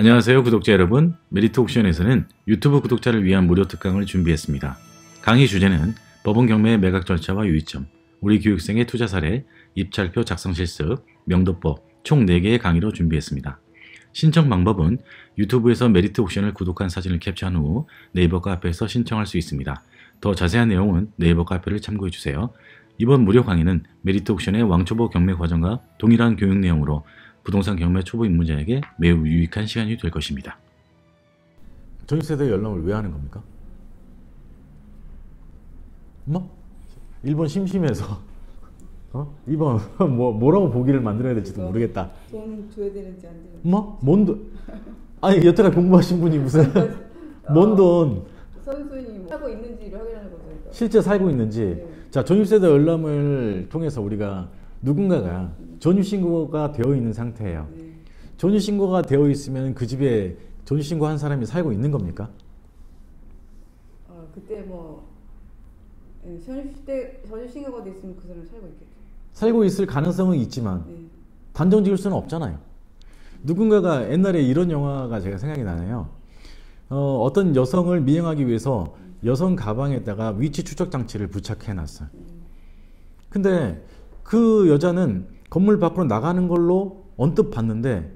안녕하세요 구독자 여러분. 메리트 옥션에서는 유튜브 구독자를 위한 무료 특강을 준비했습니다. 강의 주제는 법원 경매의 매각 절차와 유의점, 우리 교육생의 투자 사례, 입찰표 작성 실습, 명도법 총 4개의 강의로 준비했습니다. 신청 방법은 유튜브에서 메리트 옥션을 구독한 사진을 캡처한 후 네이버 카페에서 신청할 수 있습니다. 더 자세한 내용은 네이버 카페를 참고해주세요. 이번 무료 강의는 메리트 옥션의 왕초보 경매 과정과 동일한 교육 내용으로 부동산 경매 초보 입문자에게 매우 유익한 시간이 될 것입니다. 전입세대 열람을 왜 하는 겁니까? 뭐? 1번 심심해서 2번 뭐라고 보기를 만들어야 될지도 모르겠다. 돈 줘야 되는지 안 되는지. 뭐? 뭔 돈? 아니 여태까지 공부하신 분이 무슨 뭔 돈? 선수님 뭐 살고 있는지를 확인하는 거죠. 그러니까. 실제 살고 있는지. 네. 자, 전입세대 열람을 통해서 우리가 누군가가 전입신고가 되어 있는 상태예요. 네. 전입신고가 되어 있으면 그 집에 전입신고한 사람이 살고 있는 겁니까? 그때 뭐 전입신고가 돼 있으면 그 사람 살고 있겠죠. 살고 있을 가능성은 있지만 네. 단정 지을 수는 없잖아요. 누군가가 옛날에 이런 영화가 제가 생각이 나네요. 어떤 여성을 미행하기 위해서 여성 가방에다가 위치 추적 장치를 부착해 놨어요. 근데 그 여자는 건물 밖으로 나가는 걸로 언뜻 봤는데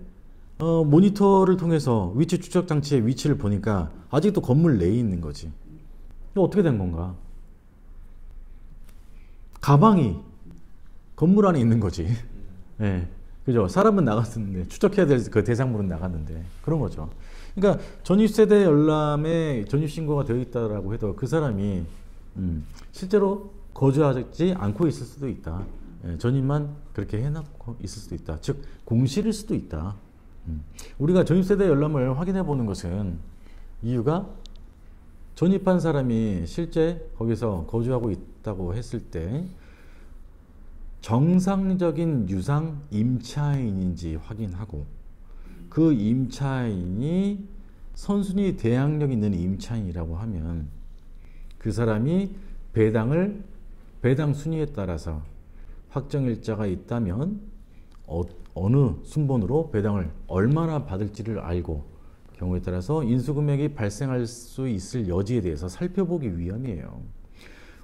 모니터를 통해서 위치 추적 장치의 위치를 보니까 아직도 건물 내에 있는 거지. 이거 어떻게 된 건가? 가방이 건물 안에 있는 거지. 네, 그죠? 사람은 나갔었는데 추적해야 될 그 대상물은 나갔는데 그런 거죠. 그러니까 전입세대 열람에 전입신고가 되어 있다라고 해도 그 사람이 실제로 거주하지 않고 있을 수도 있다. 전입만 그렇게 해놓고 있을 수도 있다. 즉 공실일 수도 있다. 우리가 전입세대 열람을 확인해 보는 것은 이유가 전입한 사람이 실제 거기서 거주하고 있다고 했을 때 정상적인 유상 임차인인지 확인하고 그 임차인이 선순위 대항력 있는 임차인이라고 하면 그 사람이 배당 순위에 따라서 확정일자가 있다면 어느 순번으로 배당을 얼마나 받을지를 알고 경우에 따라서 인수금액이 발생할 수 있을 여지에 대해서 살펴보기 위함이에요.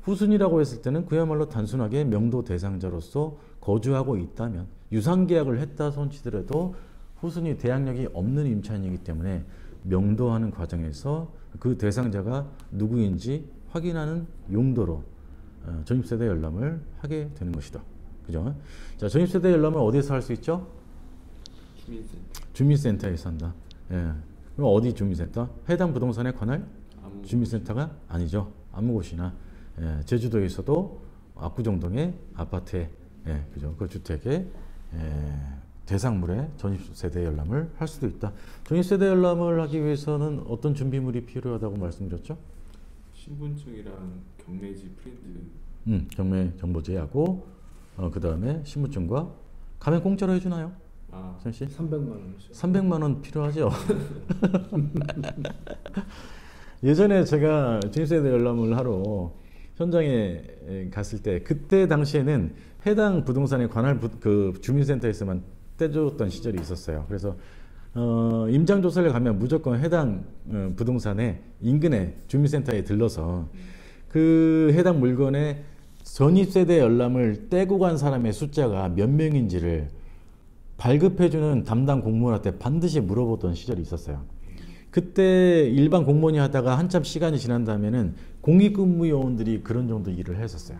후순위라고 했을 때는 그야말로 단순하게 명도 대상자로서 거주하고 있다면 유상계약을 했다 손치더라도 후순위 대항력이 없는 임차인이기 때문에 명도하는 과정에서 그 대상자가 누구인지 확인하는 용도로 전입세대 열람을 하게 되는 것이다. 그죠? 자, 전입세대 열람을 어디에서 할 수 있죠? 주민센터에서 한다. 예. 그럼 어디 주민센터? 해당 부동산에 관할 주민센터가 아니죠. 아무 곳이나. 예. 제주도에서도 압구정동의 아파트에, 예. 그죠? 그 주택에, 대상물에 전입세대 열람을 할 수도 있다. 전입세대 열람을 하기 위해서는 어떤 준비물이 필요하다고 말씀드렸죠? 신분증이랑 경매지 프린트. 경매 정보제하고 그 다음에 신분증과 가면 공짜로 해주나요? 선씨? 300만 원. 300만 원 필요하죠. 예전에 제가 전입세대 열람을 하러 현장에 갔을 때 그때 당시에는 해당 부동산에 관할 그 주민센터에서만 떼줬던 시절이 있었어요. 그래서 임장조사를 가면 무조건 해당 부동산의 인근의 주민센터에 들러서 그 해당 물건의 전입세대 열람을 떼고 간 사람의 숫자가 몇 명인지를 발급해주는 담당 공무원한테 반드시 물어보던 시절이 있었어요. 그때 일반 공무원이 하다가 한참 시간이 지난 다음에는 공익근무요원들이 그런 정도 일을 했었어요.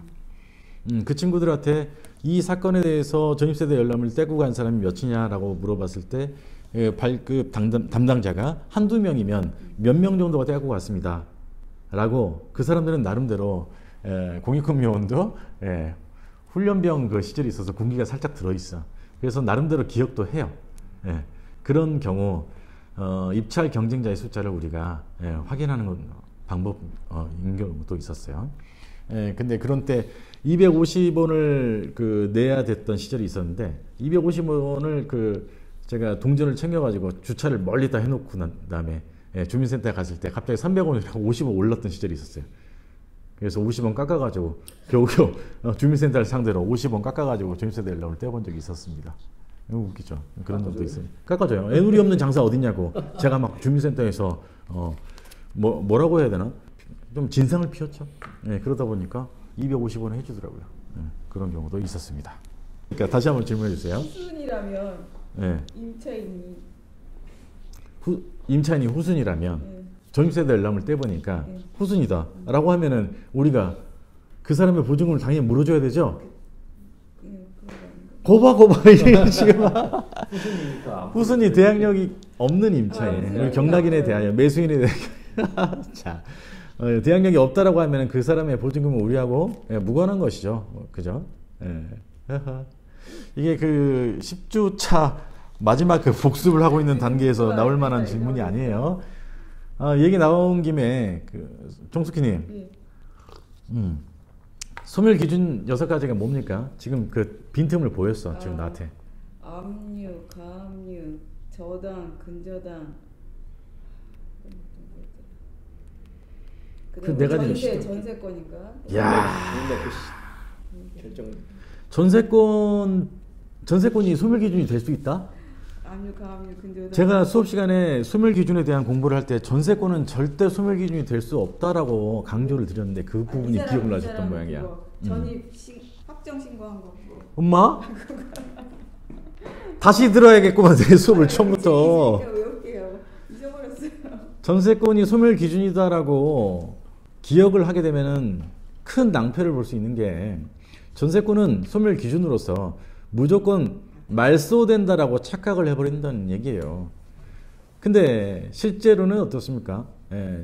그 친구들한테 이 사건에 대해서 전입세대 열람을 떼고 간 사람이 몇이냐라고 물어봤을 때 발급 담당자가 한두 명이면 몇 명 정도가 떼고 갔습니다. 라고 그 사람들은 나름대로 공익근무요원도 훈련병 그 시절이 있어서 군기가 살짝 들어있어. 그래서 나름대로 기억도 해요. 그런 경우 입찰 경쟁자의 숫자를 우리가 확인하는 방법인 경우도 있었어요. 근데 그런 때 250원을 내야 됐던 시절이 있었는데 250원을 제가 동전을 챙겨가지고 주차를 멀리다 해놓고 난 다음에 주민센터에 갔을 때 갑자기 300원이라고 50원 올랐던 시절이 있었어요. 그래서 50원 깎아가지고 겨우겨우 주민센터를 상대로 50원 깎아가지고 전입세대 열람을 떼본 적이 있었습니다. 웃기죠. 그런 점도 있어요. 깎아줘요. 애누리 없는 장사 어딨냐고. 제가 막 주민센터에서 뭐라고 해야 되나? 좀 진상을 피웠죠. 네, 그러다 보니까 250원 해주더라고요. 네, 그런 경우도 있었습니다. 그러니까 다시 한번 질문해 주세요. 후순이라면 네. 임차인이 후순이라면 네. 전입세대 열람을 떼보니까 네. 후순이다라고 하면은 우리가 그 사람의 보증금을 당연히 물어줘야 되죠. 거봐 이게 지금 후순이 대항력이 없는 임차인, 경락인에 대하여 매수인에 대하여 자 대항력이 없다라고 하면 그 사람의 보증금은 우리하고 무관한 것이죠. 그죠? 예. 이게 그 10주차 마지막 그 복습을 하고 있는 단계에서 나올 만한 질문이 아니에요. 얘기 나온 김에 그 종숙희님, 소멸 기준 6가지가 뭡니까? 지금 그 빈틈을 보였어. 지금 나한테. 압류, 가압류, 저당, 근저당. 그 네 가지 전세권인가? 야. 전세권이 소멸 기준이 될 수 있다? 압류, 가압류, 근저당. 제가 수업 시간에 소멸 기준에 대한 공부를 할 때 전세권은 절대 소멸 기준이 될 수 없다라고 강조를 드렸는데 그 부분이 기억을 하셨던 모양이야. 전입 확정 신고한 거. 엄마? 다시 들어야겠구만 내 수업을 처음부터. 외울게요. 잊어버렸어요. 전세권이 소멸 기준이다라고 기억을 하게 되면은 큰 낭패를 볼 수 있는 게 전세권은 소멸 기준으로서 무조건 말소된다라고 착각을 해버린다는 얘기예요. 근데 실제로는 어떻습니까?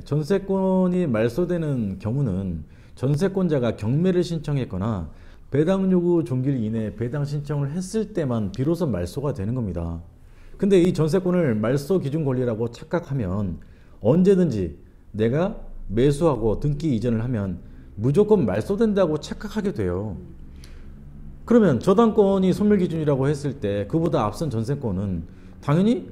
전세권이 말소되는 경우는 전세권자가 경매를 신청했거나 배당 요구 종길 이내에 배당 신청을 했을 때만 비로소 말소가 되는 겁니다. 근데 이 전세권을 말소 기준 권리라고 착각하면 언제든지 내가 매수하고 등기 이전을 하면 무조건 말소된다고 착각하게 돼요. 그러면 저당권이 소멸 기준이라고 했을 때 그보다 앞선 전세권은 당연히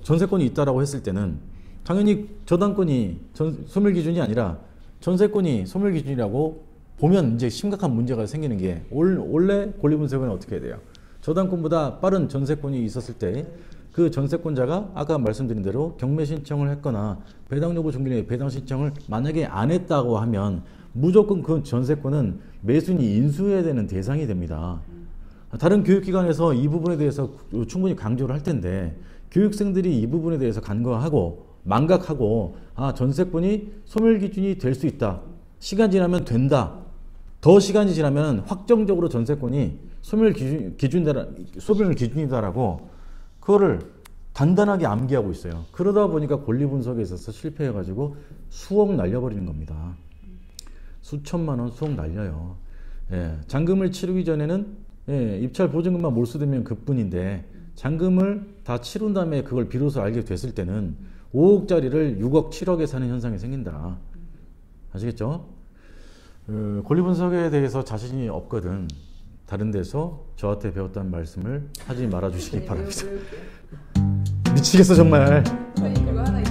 전세권이 있다라고 했을 때는 당연히 저당권이 소멸 기준이 아니라 전세권이 소멸 기준이라고 보면 이제 심각한 문제가 생기는 게 원래 권리분석은 어떻게 해야 돼요? 저당권보다 빠른 전세권이 있었을 때 그 전세권자가 아까 말씀드린 대로 경매 신청을 했거나 배당 요구 종결에 배당 신청을 만약에 안 했다고 하면 무조건 그 전세권은 매수인이 인수해야 되는 대상이 됩니다. 다른 교육기관에서 이 부분에 대해서 충분히 강조를 할 텐데 교육생들이 이 부분에 대해서 간과하고 망각하고 전세권이 소멸 기준이 될 수 있다. 시간 지나면 된다. 더 시간이 지나면 확정적으로 전세권이 소멸 기준이다라고 그거를 단단하게 암기하고 있어요. 그러다 보니까 권리 분석에 있어서 실패해가지고 수억 날려버리는 겁니다. 수천만 원 수억 날려요. 잔금을 치르기 전에는 입찰 보증금만 몰수되면 그뿐인데 잔금을 다 치른 다음에 그걸 비로소 알게 됐을 때는 5억짜리를 6억 7억에 사는 현상이 생긴다. 아시겠죠? 권리 분석에 대해서 자신이 없거든 다른 데서 저한테 배웠다는 말씀을 하지 말아 주시기 바랍니다. 미치겠어 정말. 저희 그거 하나